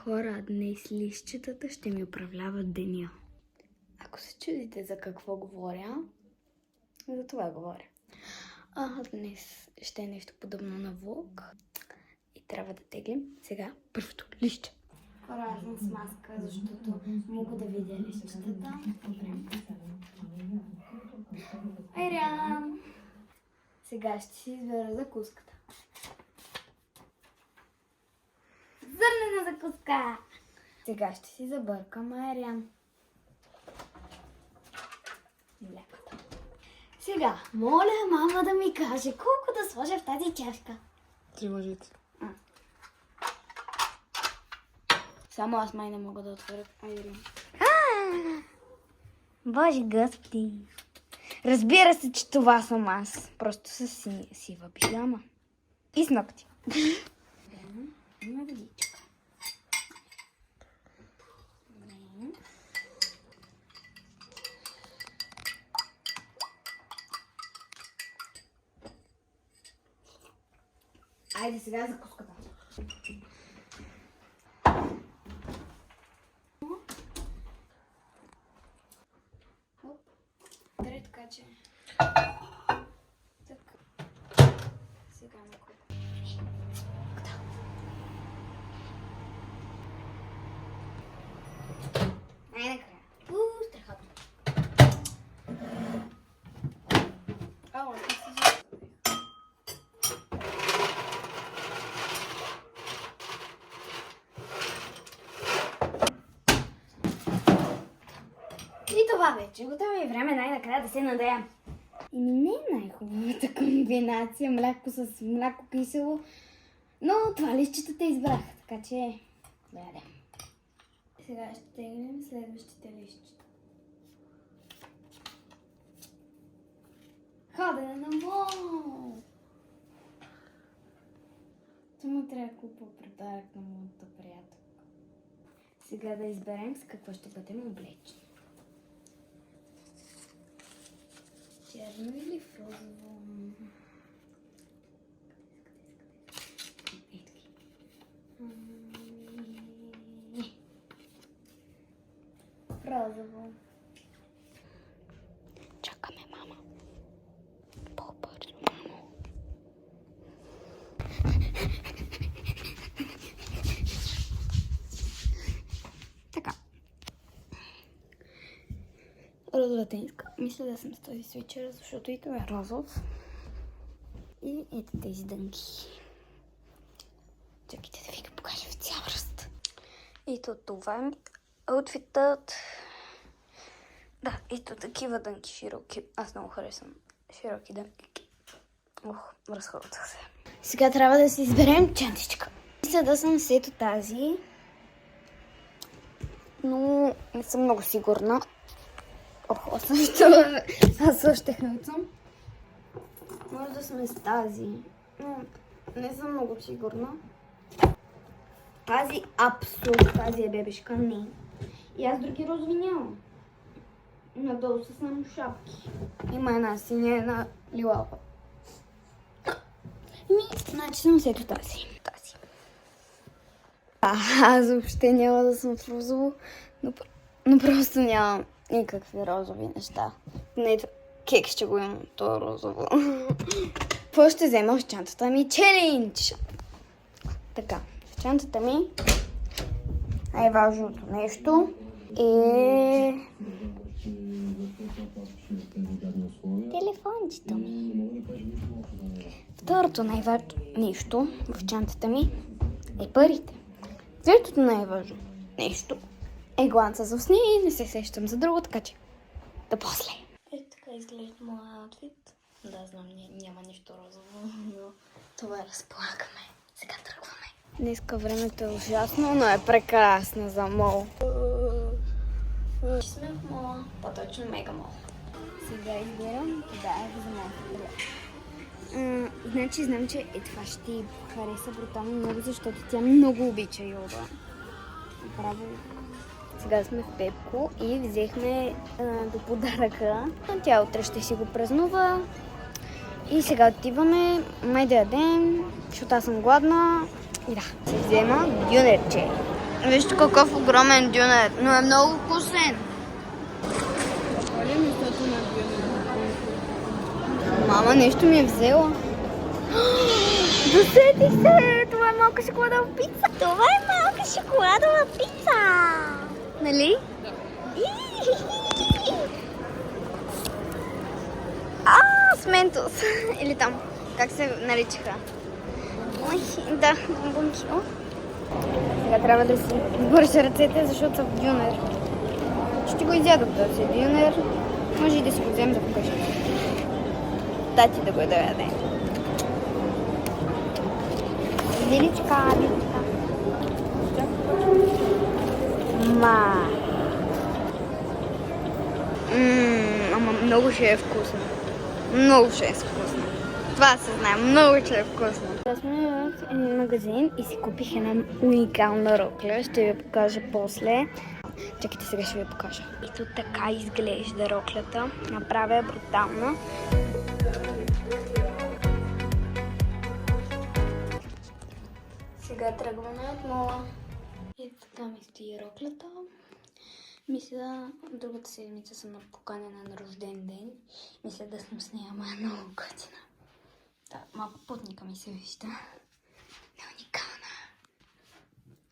Хора, днес листчетата ще ми управляват деня. Ако се чудите за какво говоря, за това говоря. Днес ще е нещо подобно на влог и трябва да теглим сега първото листче. Хора, аз съм с маска, защото мога да видя листчетата. Айрям! Сега ще си избера закуската. Зърнена закуска! Сега ще си забъркам айрям. Млякото. Сега, моля мама да ми каже колко да сложа в тази чашка. 3 лъжици. Само аз май не мога да отворя айрям. Боже господи! Разбира се, че това съм аз. Просто с сива пижама. И с ногти. Има водичка. Айде сега закуската. Тре, така че... Така. Сега ме купа. Най-накрая. Страхотно. Ало, не си и това вече. Готово е време най-накрая да се надеем. И не е най-хубавата комбинация мляко с мляко кисело, но това листчетата избрах, така че да ядем. Сега ще теглим следващите листчета. Ходене на мол! Само трябва да купа подарък на моята приятелка. Сега да изберем с какво ще бъдем облечени. Черно или в розово? Розово. Чакаме мама. По-бързо, мамо. Така. Розова тениска. Мисля да съм с този свичер, защото и това е розов. И ето тези дънки. Чакайте да ви ги покажа в цял ръст. Ето това е аутфитът. Да, ето такива дънки широки. Аз много харесвам широки дънки. Разходвах се. Сега трябва да си изберем чантичка. Мисля да съм с ето тази. Но не съм много сигурна. Аз също хълцам. Може да сме с тази. Но не съм много сигурна. Тази абсолютно, тази е бебешка, не. И аз други розови нямам. Надолу са само шапки. Има една синя, една лилава. Значи съм сето тази. Аз въобще няма да съм в розово, но просто нямам никакви розови неща. Не, кек ще го имам, то е розово. Какво ще взема в чантата ми? Челендж! Така, в чантата ми най-важното нещо е телефончето ми. Второто най-важно нещо в чантата ми е парите. Третото най-важно нещо е гланца за усни и не се сещам за друго, така че да после. Ето така изглежда моя аутфит. Да, знам, няма нищо розово, но това разполагаме. Сега тръгваме. Днеска времето е ужасно, но е прекрасно за мол. Сме в мола, по-точно мега мол. Сега избирам подарък за моята приятелка. Значи знам, че това ще ти хареса брутално много, защото тя много обича йога. Направо. Сега сме в Пепко и взехме до подаръка. Тя утре ще си го празнува. И сега отиваме, май да ядем, защото аз съм гладна. И да, се взема дюнерче. Вижте какъв огромен дюнер, но е много вкусен. Мама нещо ми е взела. Досетих се! Това е малка шоколадова пица. Това е малка шоколадова пица. Нали? С ментос. Или там, как се наричаха? Ой, да, бомбонки. Сега трябва да си избърша ръцете, защото са в дюнер. Ще го изядат този дюнер. Може и да си го вземем за вкъщи. Тати да го яде. Лиличка. Ама много ще е вкусно. Много ще е вкусно. Това се знае, много ще е вкусно. Аз сме в един магазин и си купих една уникална рокля. Ще ви покажа после. Чакайте, сега ще ви покажа. Ето така изглежда роклята. Направя е брутална. Сега тръгваме от мола. И така ми стои роклята. Мисля, другата седмица съм поканена на рожден ден. Мисля да съм с нея, ама е много готина. Да, малко пътника ми се вижда. Не уникална.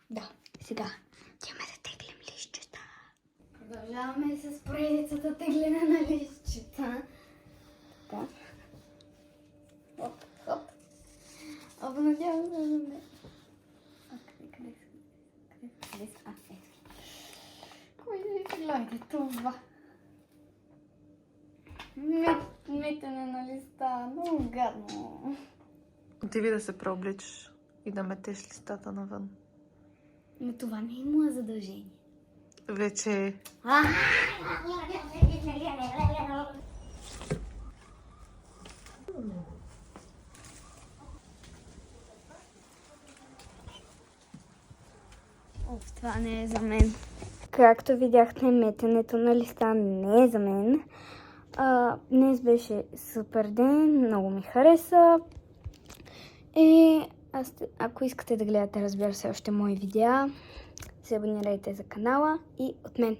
Да, сега идем да теглим листчета. Продължаваме с поредицата тегляне на листчета. Така. Хоп. Абе, надявам се да не... Къде са? Кой да ви гледа това? Метене на листа, много гадно. Отиви да се преобличаш и да метеш листата навън. Но това не е мое задължение. Вече е. Това не е за мен. Както видяхте, метенето на листа не е за мен. Днес беше супер ден, много ми хареса. И ако искате да гледате, разбира се, още мои видеа, се абонирайте за канала и от мен.